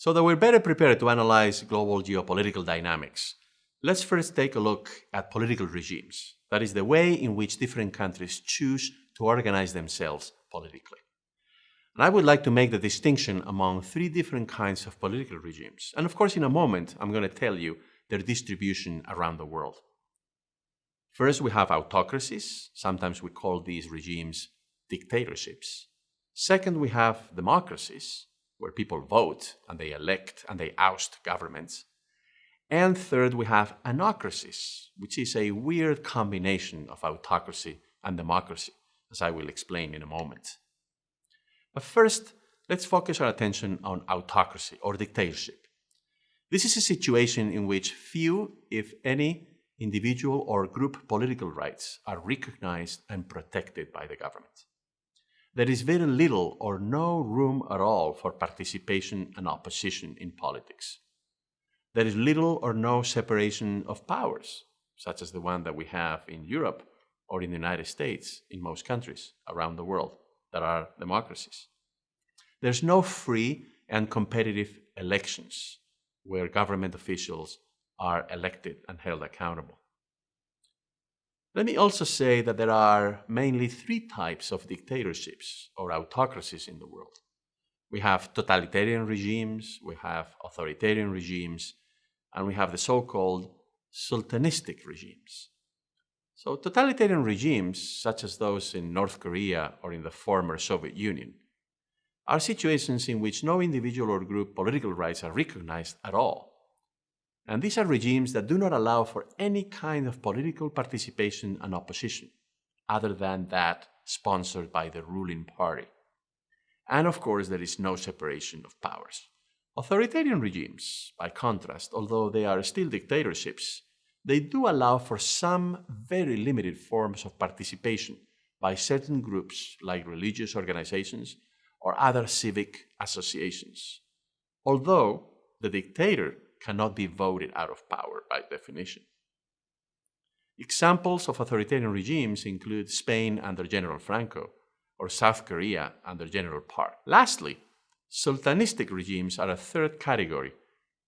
So that we're better prepared to analyze global geopolitical dynamics, let's first take a look at political regimes. That is the way in which different countries choose to organize themselves politically. And I would like to make the distinction among three different kinds of political regimes. And of course, in a moment, I'm going to tell you their distribution around the world. First, we have autocracies. Sometimes we call these regimes dictatorships. Second, we have democracies, where people vote and they elect and they oust governments. And third, we have anocracies, which is a weird combination of autocracy and democracy, as I will explain in a moment. But first, let's focus our attention on autocracy or dictatorship. This is a situation in which few, if any, individual or group political rights are recognized and protected by the government. There is very little or no room at all for participation and opposition in politics. There is little or no separation of powers, such as the one that we have in Europe or in the United States, in most countries around the world that are democracies. There's no free and competitive elections where government officials are elected and held accountable. Let me also say that there are mainly three types of dictatorships or autocracies in the world. We have totalitarian regimes, we have authoritarian regimes, and we have the so-called sultanistic regimes. So totalitarian regimes, such as those in North Korea or in the former Soviet Union, are situations in which no individual or group political rights are recognized at all. And these are regimes that do not allow for any kind of political participation and opposition, other than that sponsored by the ruling party. And of course, there is no separation of powers. Authoritarian regimes, by contrast, although they are still dictatorships, they do allow for some very limited forms of participation by certain groups like religious organizations or other civic associations, although the dictator cannot be voted out of power by definition. Examples of authoritarian regimes include Spain under General Franco or South Korea under General Park. Lastly, sultanistic regimes are a third category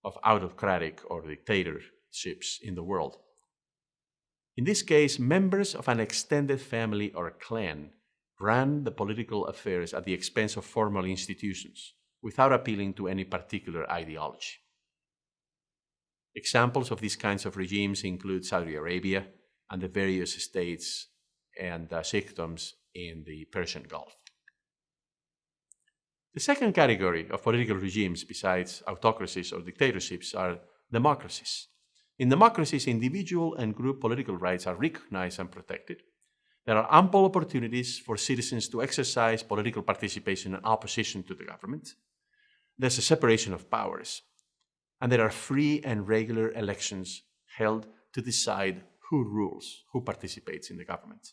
of autocratic or dictatorships in the world. In this case, members of an extended family or clan run the political affairs at the expense of formal institutions without appealing to any particular ideology. Examples of these kinds of regimes include Saudi Arabia and the various states and fiefdoms in the Persian Gulf. The second category of political regimes besides autocracies or dictatorships are democracies. In democracies, individual and group political rights are recognized and protected. There are ample opportunities for citizens to exercise political participation and opposition to the government. There's a separation of powers. And there are free and regular elections held to decide who rules, who participates in the government.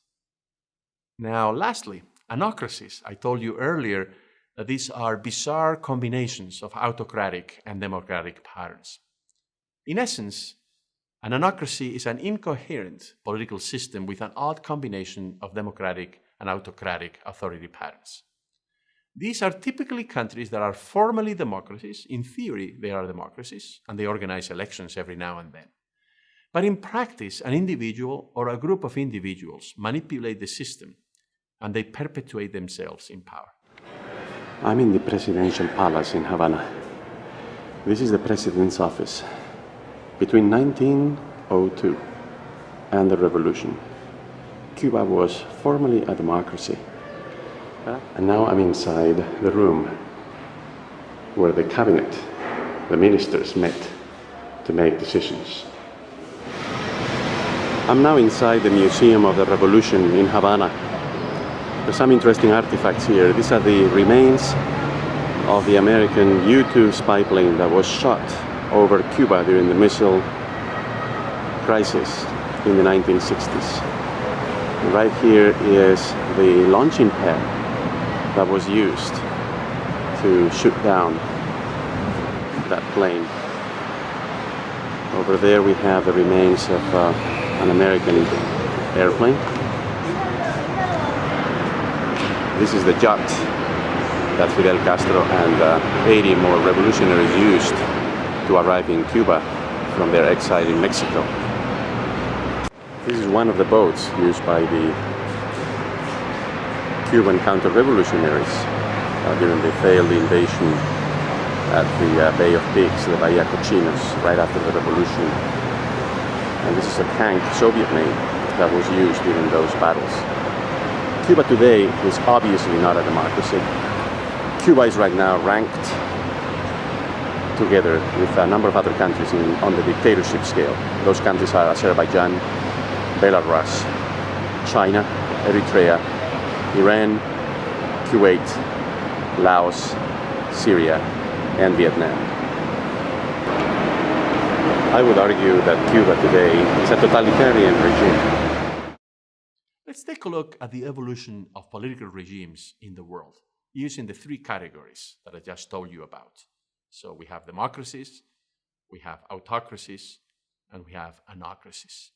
Now, lastly, anocracies. I told you earlier that these are bizarre combinations of autocratic and democratic patterns. In essence, an anocracy is an incoherent political system with an odd combination of democratic and autocratic authority patterns. These are typically countries that are formally democracies. In theory, they are democracies, and they organize elections every now and then. But in practice, an individual or a group of individuals manipulate the system, and they perpetuate themselves in power. I'm in the presidential palace in Havana. This is the president's office. Between 1902 and the revolution, Cuba was formally a democracy. And now I'm inside the room where the cabinet, the ministers met to make decisions. I'm now inside the Museum of the Revolution in Havana. There's some interesting artifacts here. These are the remains of the American U-2 spy plane that was shot over Cuba during the missile crisis in the 1960s. Right here is the launching pad that was used to shoot down that plane. Over there we have the remains of an American airplane. This is the yacht that Fidel Castro and 80 more revolutionaries used to arrive in Cuba from their exile in Mexico. This is one of the boats used by the Cuban counter-revolutionaries during the failed invasion at the Bay of Pigs, the Bahia Cochinos, right after the revolution. And this is a tank, Soviet-made, that was used during those battles. Cuba today is obviously not a democracy. Cuba is right now ranked together with a number of other countries on the dictatorship scale. Those countries are Azerbaijan, Belarus, China, Eritrea, Iran, Kuwait, Laos, Syria, and Vietnam. I would argue that Cuba today is a totalitarian regime. Let's take a look at the evolution of political regimes in the world, using the three categories that I just told you about. So we have democracies, we have autocracies, and we have anocracies.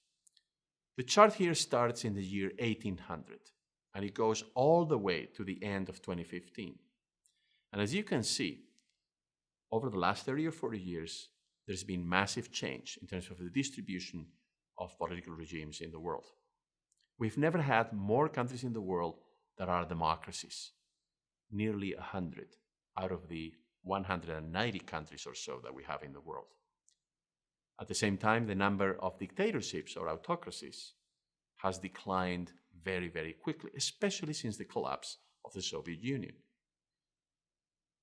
The chart here starts in the year 1800, and it goes all the way to the end of 2015. And as you can see, over the last 30 or 40 years, there's been massive change in terms of the distribution of political regimes in the world. We've never had more countries in the world that are democracies, nearly 100 out of the 190 countries or so that we have in the world. At the same time, the number of dictatorships or autocracies has declined very, very quickly, especially since the collapse of the Soviet Union.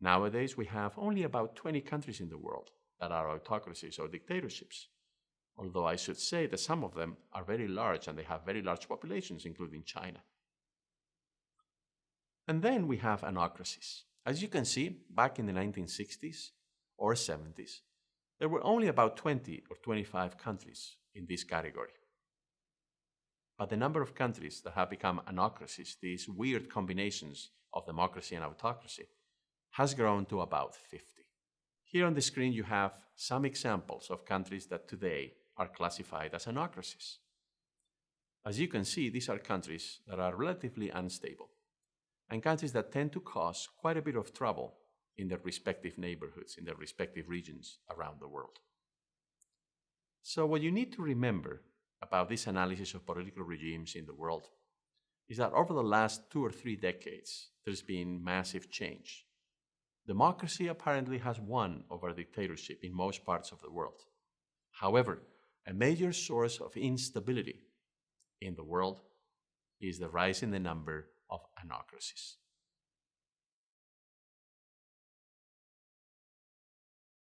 Nowadays, we have only about 20 countries in the world that are autocracies or dictatorships, although I should say that some of them are very large and they have very large populations, including China. And then we have anocracies. As you can see, back in the 1960s or 70s, there were only about 20 or 25 countries in this category. But the number of countries that have become anocracies, these weird combinations of democracy and autocracy, has grown to about 50. Here on the screen you have some examples of countries that today are classified as anocracies. As you can see, these are countries that are relatively unstable, and countries that tend to cause quite a bit of trouble in their respective neighborhoods, in their respective regions around the world. So what you need to remember about this analysis of political regimes in the world is that over the last 2 or 3 decades, there's been massive change. Democracy apparently has won over dictatorship in most parts of the world. However, a major source of instability in the world is the rise in the number of anocracies.